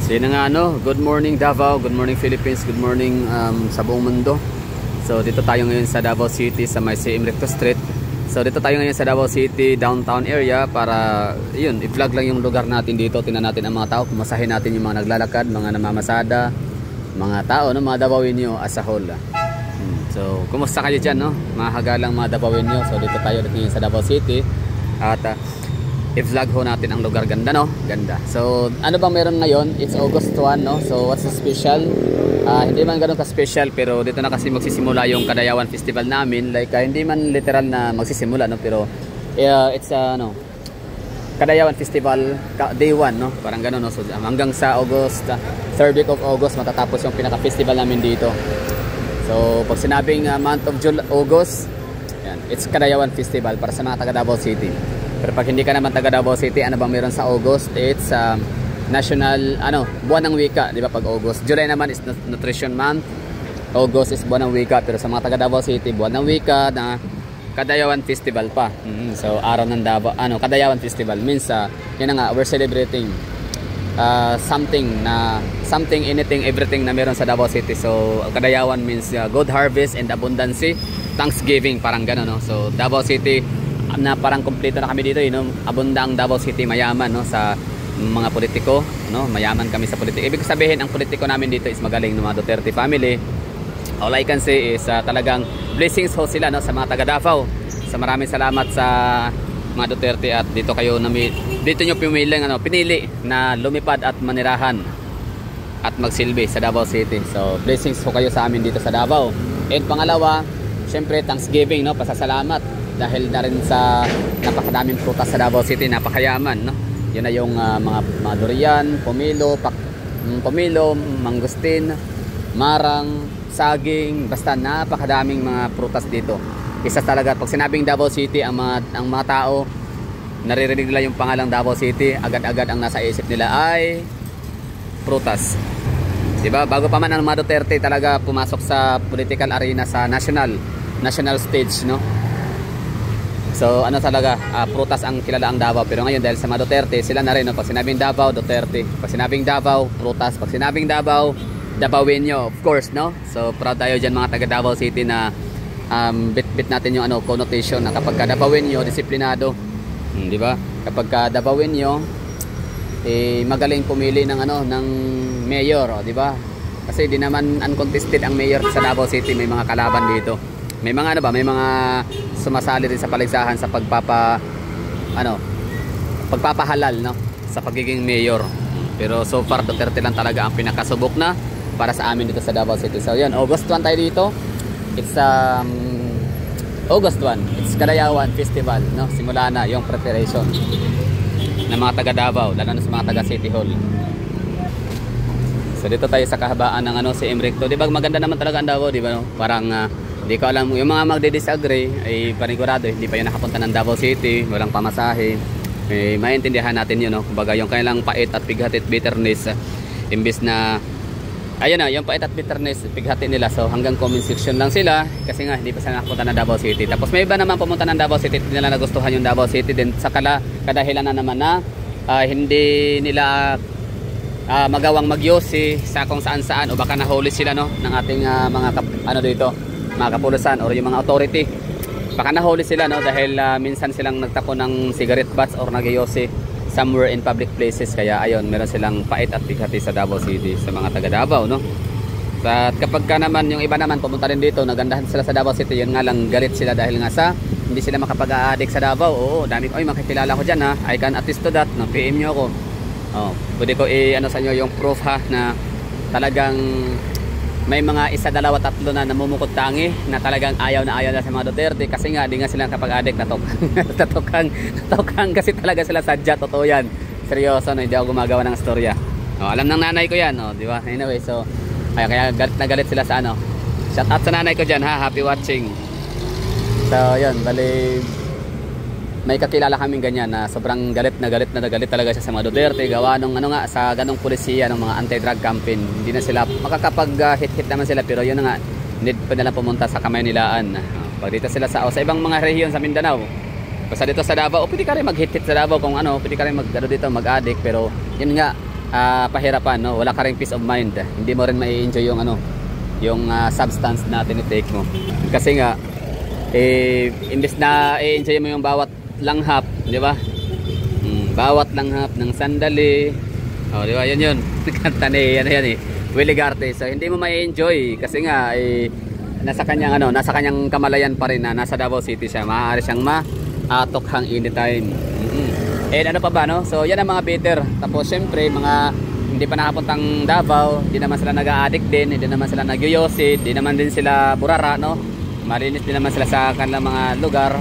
Sino nga good morning Davao, good morning Philippines, good morning sa buong mundo. So dito tayo ngayon sa Davao City sa may CM Recto Street. So dito tayo ngayon sa Davao City downtown area para yun, i-vlog lang yung lugar natin dito. Tingnan natin ang mga tao, kumasahin natin yung mga naglalakad, mga namamasada, mga tao, no, mga Davaoenyo as a whole. So kumusta kayo dyan, no? Mga hagalang mga Davaoenyo. So dito tayo ngayon sa Davao City at i-vlog ho natin ang lugar. Ganda, no? Ganda. So ano bang meron ngayon? It's August 1, no? So what's the special? Hindi man ganoon ka-special, pero dito na kasi magsisimula yung Kadayawan Festival namin. Like hindi man literal na magsisimula, no? Pero it's Kadayawan Festival day 1, no? Parang ganoon, no? So hanggang sa August, 3rd week of August matatapos yung pinaka-festival namin dito. So pag sinabing month of August, yan, it's Kadayawan Festival para sa mga taga Davao City. Pero pag hindi ka naman taga Davao City, ano bang meron sa August? It's national, buwan ng wika, di ba? Pag August, July naman is Nutrition Month, August is buwan ng wika. Pero sa mga taga Davao City, buwan ng wika na Kadayawan Festival pa. So araw ng Davao, Kadayawan Festival means yun na nga, we're celebrating something, anything, everything na meron sa Davao City. So Kadayawan means good harvest and abundance, Thanksgiving, parang gano'n, no? So Davao City na parang kompleto na kami dito, abundang Davao City, mayaman, no, sa mga politiko, no? Mayaman kami sa politiko. Ibig sabihin ang politiko namin dito is magaling, ng mga Duterte family. All I can say is talagang blessings ho sila, no, sa mga taga Davao. So maraming salamat sa mga Duterte at dito nyo pinili na lumipad at manirahan at magsilbi sa Davao City. So blessings ho kayo sa amin dito sa Davao. And pangalawa, syempre Thanksgiving, no, pasasalamat dahil na rin sa napakadaming prutas sa Davao City, napakayaman, no? Yun na yung mga durian, pomelo, mangustin, marang, saging, basta napakadaming mga prutas dito. Isa talaga, pag sinabing Davao City, ang mga tao, naririnig nila yung pangalang Davao City, agad-agad ang nasa isip nila ay prutas. Diba? Bago pa man ang mga Duterte talaga pumasok sa political arena sa national stage, no? So talaga, prutas ang kilala ang Davao. Pero ngayon dahil sa mga Duterte, sila na rin, no? Pag sinabing Davao, Duterte. Pag sinabing Davao, prutas. Pag sinabing Davao, Davaoenyo, of course, no? So proud tayo dyan mga taga Davao City na bit natin yung connotation na kapag ka Davaoenyo, disiplinado, di ba? Kapag ka Davaoenyo, magaling pumili ng ng mayor, di ba? Kasi di naman uncontested ang mayor sa Davao City, may mga kalaban dito. May mga may mga sumasali rin sa paligsahan sa pagpapahalal, no, sa pagiging mayor. Pero so far Duterte lang talaga ang pinakasubok na para sa amin dito sa Davao City. So yan, August 1 tayo dito. It's August 1. It's Kadayawan Festival, no? Simula na yung preparation ng mga taga Davao, lalo na sa mga taga City Hall. So dito tayo sa kahabaan ng CM Recto. Di ba maganda naman talaga ang Davao, di ba, no? Parang hindi ko alam, yung mga magdi-disagree ay panigurado, hindi pa yun nakapunta ng Davao City, walang pamasahe. Maintindihan natin yun, no? Kumbaga yung kailang pait at pighati at bitterness, imbis na ayun na, yung pait at bitterness, pighati nila. So hanggang comment section lang sila kasi nga hindi pa sila nakapunta ng Davao City. Tapos may iba naman pumunta ng Davao City, hindi nila nagustuhan yung Davao City din sa kadahilan na naman na hindi nila magawang magyosi sa kung saan-saan, o baka nahuli sila, no, ng ating mga kapulisan or yung mga authority. Baka nahuli sila, no, dahil minsan silang nagtapo ng cigarette butts or nagyosi somewhere in public places. Kaya ayun, meron silang pait at bighati sa Davao City sa mga taga Davao, no. At kapag ka naman yung iba naman pumunta rin dito, nagandahan sila sa Davao City, yun nga lang galit sila dahil nga sa hindi sila makapag-a-addict sa Davao. Oo, dami ko, makikilala ko dyan, ha. I can attest to that, no. PM nyo ako. Pwede ko sa inyo yung proof, ha, na talagang may mga 1, 2, 3 na namumukod tangi na talagang ayaw na sa mga Duterte kasi nga di nga sila kapag-addict. Natokang kasi talaga sila sadya, totoo yan, seryoso, no, hindi ako gumagawa ng storya. Alam ng nanay ko yan, di ba? Anyway, so kaya galit na galit sila sa shout out sa nanay ko dyan, ha, happy watching. So yun, bali may kakilala kaming ganyan na sobrang galit talaga siya sa mga Duterte, gawa nung sa ganong polisiya ng mga anti-drug campaign. Hindi na sila makakapag-hit naman sila, pero yun na nga, need pa nila pumunta sa Kamaynilaan. Pag dito sila sa ibang mga rehiyon sa Mindanao, basta dito sa Davao, pwede ka rin mag-hit sa Davao kung pwede ka rin dito mag-addict, pero yun nga, pahirapan, no? Wala ka ring peace of mind. Hindi mo rin mai-enjoy yung ano, yung substance na tinitake mo. Kasi nga imbes na i-enjoy mo yung bawat langhap, di ba? Bawat langhap ng sandali. Oh, di ba? Yun. Kanta ni ano yan Willie Garte. So hindi mo mai-enjoy kasi nga nasa kanyang kamalayan pa rin na nasa Davao City siya. Maaari siyang matokhang anytime. And ano pa ba, no? So yan ang mga bitter. Tapos syempre mga hindi pa nakapuntang Davao, hindi naman sila nag-a-addict din, hindi naman sila nag-yoyosid, hindi naman din sila burara, no? Malinis din naman sila sa kanilang mga lugar.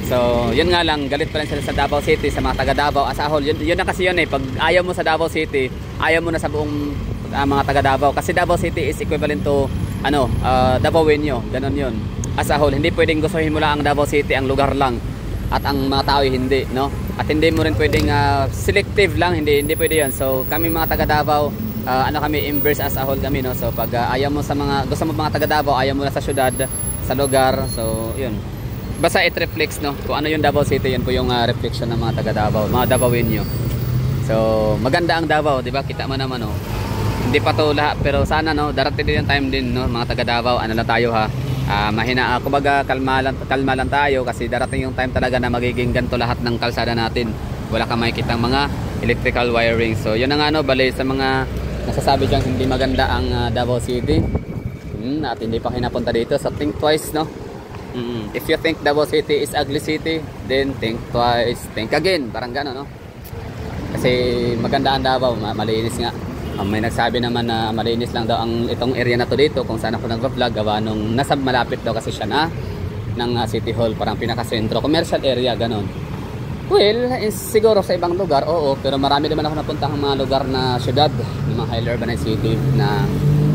So yun nga lang, galit pa rin sila sa Davao City, sa mga taga Davao as a whole. Yun na kasi yun pag ayaw mo sa Davao City, ayaw mo na sa buong mga taga Davao. Kasi Davao City is equivalent to Davaoenyo, ganun yun. As a whole, hindi pwedeng gustuhin mo lang ang Davao City, ang lugar lang, at ang mga tao hindi, no? At hindi mo rin pwedeng selective lang, hindi pwede yun. So kami mga taga Davao, kami inverse as a whole kami, no? So pag ayaw mo sa mga, gusto mo mga taga Davao, ayaw mo na sa syudad, sa lugar, so yun. Basta it reflects, no? Kung ano yung Davao City, yun po yung reflection ng mga taga Davao, mga Davaoenyo. So maganda ang Davao, di ba? Kita mo naman, no? Hindi pa to lahat, pero sana, no, darating din yung time din, no, mga taga Davao, ano lang tayo ha, mahina, kumbaga kalma lang tayo kasi darating yung time talaga na magiging ganito lahat ng kalsada natin. Wala kang makikitang mga electrical wiring. So yun na nga, no, bali sa mga nasasabi dyan hindi maganda ang Davao City, at hindi pa kinapunta dito, so think twice, no. If you think Davao City is ugly city, then think twice, think again, parang gano'n, no. Kasi maganda ang Davao, malinis nga. May nagsabi naman na malinis lang daw itong area na to dito kung saan ako nag-vlog, gawa nung nasa malapit daw kasi siya ng City Hall, parang pinaka-sentro, commercial area, ganon. Well, siguro sa ibang lugar, oo, pero marami naman ako napuntahang mga lugar na syudad, ng mga highly urbanized city na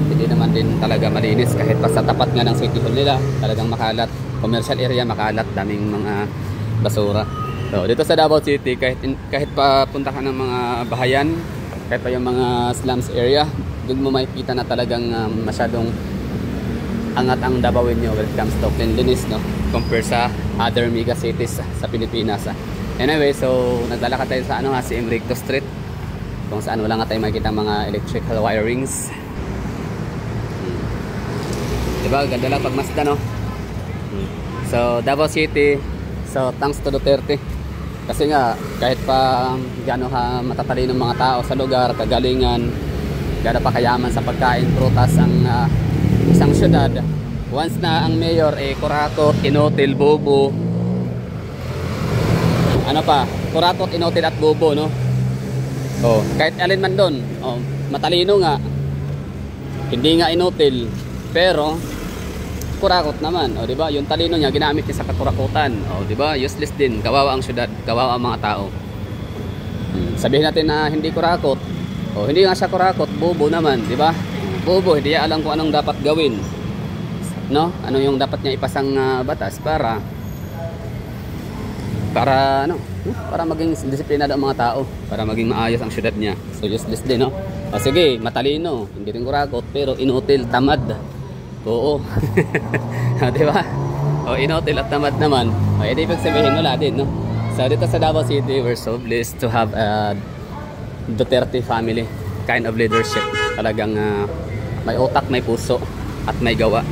hindi naman din talaga malinis kahit pa sa tapat nga ng City Hall nila, talagang makalat, commercial area, makalat, daming mga basura. So dito sa Davao City, kahit pa punta ka ng mga bahayan, kahit pa yung mga slums area, doon mo makikita na talagang masyadong angat ang Davaoenyo when it comes to cleanliness, no, compare sa other mega cities sa Pilipinas. Anyway, so naglalakad tayo sa si Emeritus Street, kung saan wala nga tayo makikita mga electrical wirings. Diba, ganda lang pag Mazda, no? So Davao City, so thanks to Duterte. Kasi nga, kahit pa gano'n matatalino ng mga tao sa lugar, kagalingan, gano'n pa kayaman sa pagkain, prutas ang isang syudad, once na ang mayor kurakot, inotil, bobo, kurakot, inotil at bobo, no? Oh, kahit alin man doon, matalino nga, hindi nga inotil, pero kurakot naman, di ba? Yung talino niya ginamit niya sa kakurakutan, di ba? Useless din, kawawa ang syudad, kawawa ang mga tao. Sabihin natin na hindi kurakot, hindi nga siya kurakot, bobo naman, di ba? Bobo, hindi niya alam kung anong dapat gawin, no? Ano yung dapat niya ipasang batas para maging disiplinado ang mga tao, para maging maayos ang syudad niya. So useless din, no? Sige, matalino, hindi rin kurakot, pero inutil, tamad. Oo. Di ba? Inotil at tamad naman. Hindi ibig sabihin wala din, no? So dito sa Davao City, we're so blessed to have a Duterte family kind of leadership. Talagang may utak, may puso, at may gawa.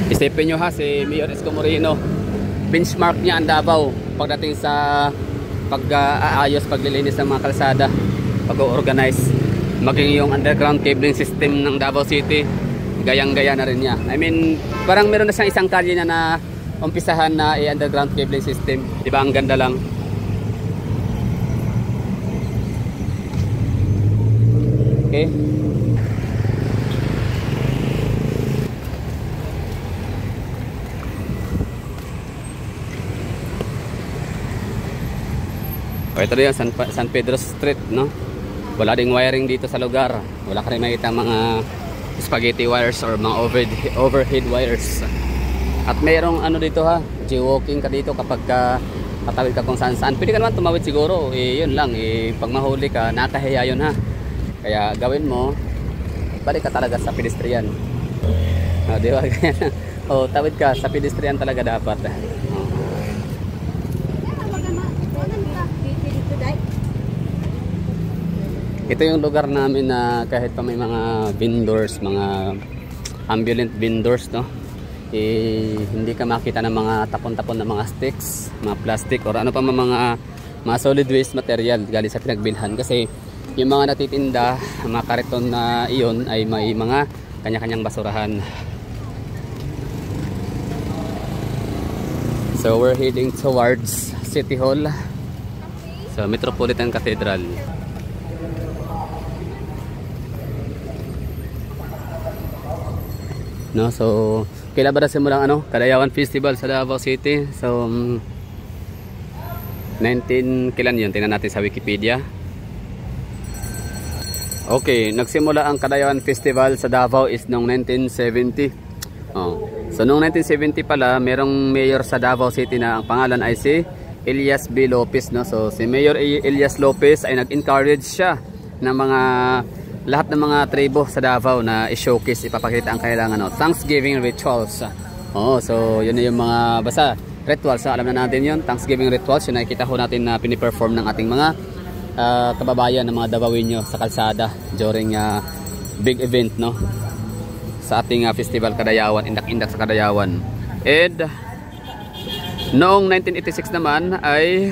Isipin nyo si Mayor Isko Moreno, benchmark niya ang Davao pagdating sa pag-aayos, paglilinis ng mga kalsada, pag-organize. Maging yung underground cabling system ng Davao City, gayang-gaya na rin niya. I mean, parang meron na siyang isang kalye na umpisahan na underground cabling system. Di ba? Ang ganda lang. Okay. Ito rin yung San Pedro Street, no? Wala ding wiring dito sa lugar. Wala ka rin makita mga spaghetti wires or mga overhead wires. At mayroong dito jaywalking ka dito kapag patawid ka kung saan saan. Pwede ka naman tumawid siguro. Yun lang. Pag mahuli ka, nakahiya yun Kaya gawin mo, balik ka talaga sa pedestrian. Di ba? Tawid ka sa pedestrian talaga dapat. Ito yung lugar namin na kahit pa may mga vendors, mga ambulant vendors, no, hindi ka makita ng mga tapon-tapon na mga sticks, mga plastic or ano pa mga solid waste material galing sa pinagbilhan. Kasi yung mga natitinda, mga kariton na iyon ay may mga kanya-kanyang basurahan. So we're heading towards City Hall, so Metropolitan Cathedral. No, so kailan ba na simulang Kadayawan Festival sa Davao City? So 19 kailan yun? Tingnan natin sa Wikipedia. Okay, nagsimula ang Kadayawan Festival sa Davao is noong 1970. So noong 1970 pala, merong mayor sa Davao City na ang pangalan ay si Elias B. Lopez, no? So si Mayor Elias Lopez ay nag-encourage siya ng lahat ng mga tribo sa Davao na i-showcase, ipapakita ang kailangan Thanksgiving rituals. So yun na yung mga rituals, alam na natin yun. Thanksgiving rituals, yun nakikita ko natin na piniperform ng ating mga kababayan, ng mga Davaoenyo sa kalsada during big event, no, sa ating festival Kadayawan, indak-indak sa Kadayawan. And noong 1986 naman ay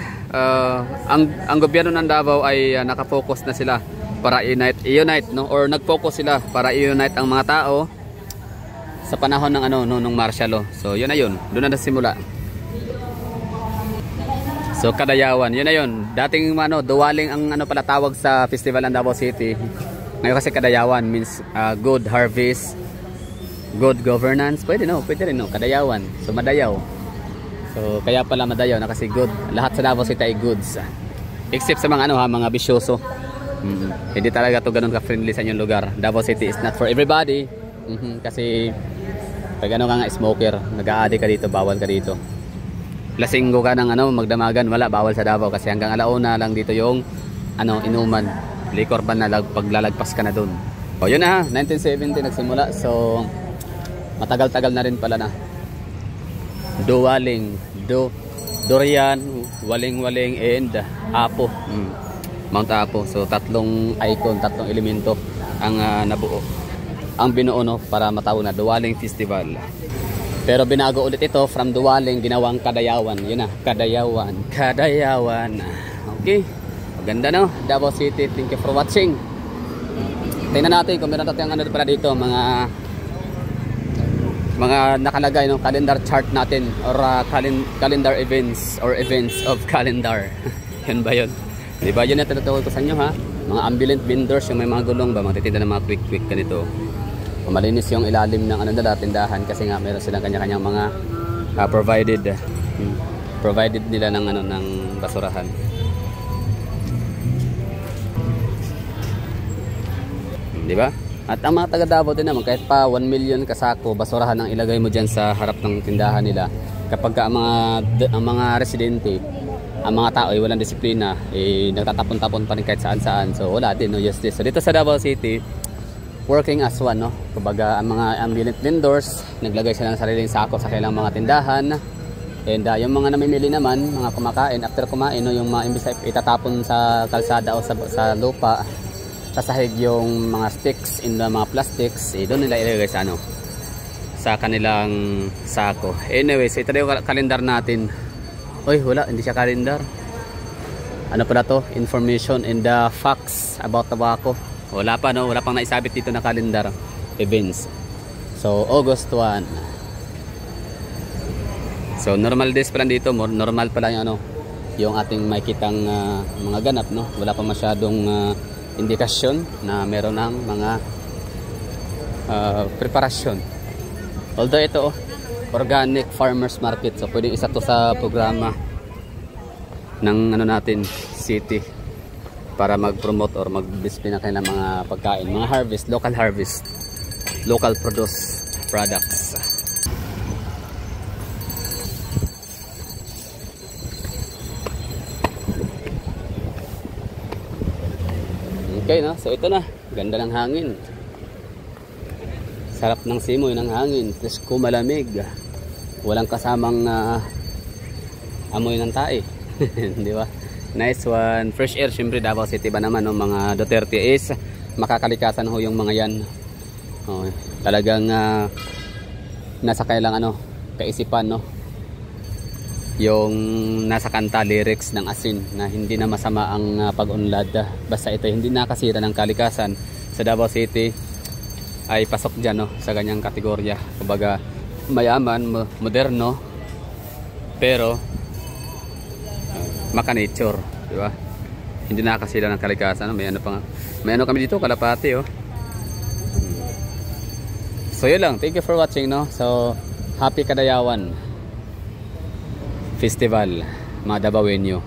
ang gobyerno ng Davao ay nakafocus na sila para i-unite, no, or nag-focus sila para i-unite ang mga tao sa panahon ng nung martial law. So yun na yun, doon na nasimula. So Kadayawan, yun na yun. Dating Duwaling ang pala tawag sa festival ng Davao City. Ngayon kasi Kadayawan means good harvest, good governance. Pwede rin Kadayawan. So madayaw. So kaya pala madayaw na kasi good. Lahat sa Davao City ay goods. Except sa mga mga bisyoso. Hindi talaga to ganun ka-friendly sa inyong lugar. Davao City is not for everybody. Kasi pag ka nga smoker, nag-aadi ka dito, bawal ka dito. Lasinggo ka ng magdamagan, wala, bawal sa Davao kasi hanggang alauna lang dito yung inuman. Liquor ban na paglalagpas ka na dun. O yun na, 1970 nagsimula. So matagal-tagal na rin pala na. Duwaling, Durian, Waling-Waling, and Apo. Mount Apo. So tatlong icon, tatlong elemento ang nabuo, ang binuo para matawag na Duwaling Festival. Pero binago ulit ito from Duwaling, ginawang Kadayawan. Yun na, Kadayawan. Okay, maganda Davao City. Thank you for watching. Tingnan natin kung meron tayong pala dito, mga nakalagay calendar chart natin or calendar events or events of calendar. Yan ba yun? Diba yun na tinutulog ko sa inyo, ha? Mga ambulant vendors, yung may mga gulong ba, magtitinda ng mga quick ganito. Malinis yung ilalim ng tindahan kasi nga meron silang kanya-kanyang mga provided nila ng basurahan. Diba? At ang mga taga Davao din naman, kahit pa 1 million kasako basurahan ang ilagay mo dyan sa harap ng tindahan nila, kapag ang mga residente, ang mga tao ay walang disiplina, nagtatapon-tapon pa rin kahit saan-saan. So wala din justice. So dito sa Davao City, working as one, kumbaga ang mga ambulant vendors, naglagay sila ng sariling sako sa kailang mga tindahan. And yung mga namimili naman, mga kumakain, after kumain, yung mga imbis itatapon sa kalsada o sa lupa, sasahig yung mga sticks in the mga plastics, doon nila ilagay sa kanilang sako. Anyways, ito na yung kalendar natin. Oy, wala, hindi siya kalendar. Ano pala to? Information and the facts about tobacco. Wala pa, wala pang naisabit dito na kalendar events. So August 1. So normal days pa lang dito, normal pa lang yung ating makitang mga ganap, wala pa masyadong indikasyon na meron ng mga preparasyon. Although ito organic farmers market, so pwedeng isa to sa programa ng natin city para mag-promote or mag-display na kanilang mga pagkain, mga harvest, local produce products. Okay, so ito na, ganda ng hangin, sarap ng simoy ng hangin, presko, malamig, walang kasamang amoy ng tae. Di ba? Nice one. Fresh air, syempre Davao City ba naman, no? Mga Duterte is makakalikasan ho yung mga yan. Oh, talagang nasa kailang kaisipan, no? Yung nasa kanta, lyrics ng Asin na hindi na masama ang pag-unlad. Basta ito hindi nakasira ng kalikasan sa Davao City ay pasok dyan, no? Sa ganyang kategorya. Kumbaga mayaman, moderno, pero maka-nature, di ba? Hindi nakakasila ng kalikasan. May kami dito, kalapati, oh. So yun lang, thank you for watching, no? So happy Kadayawan Festival, mga Davaoenyo.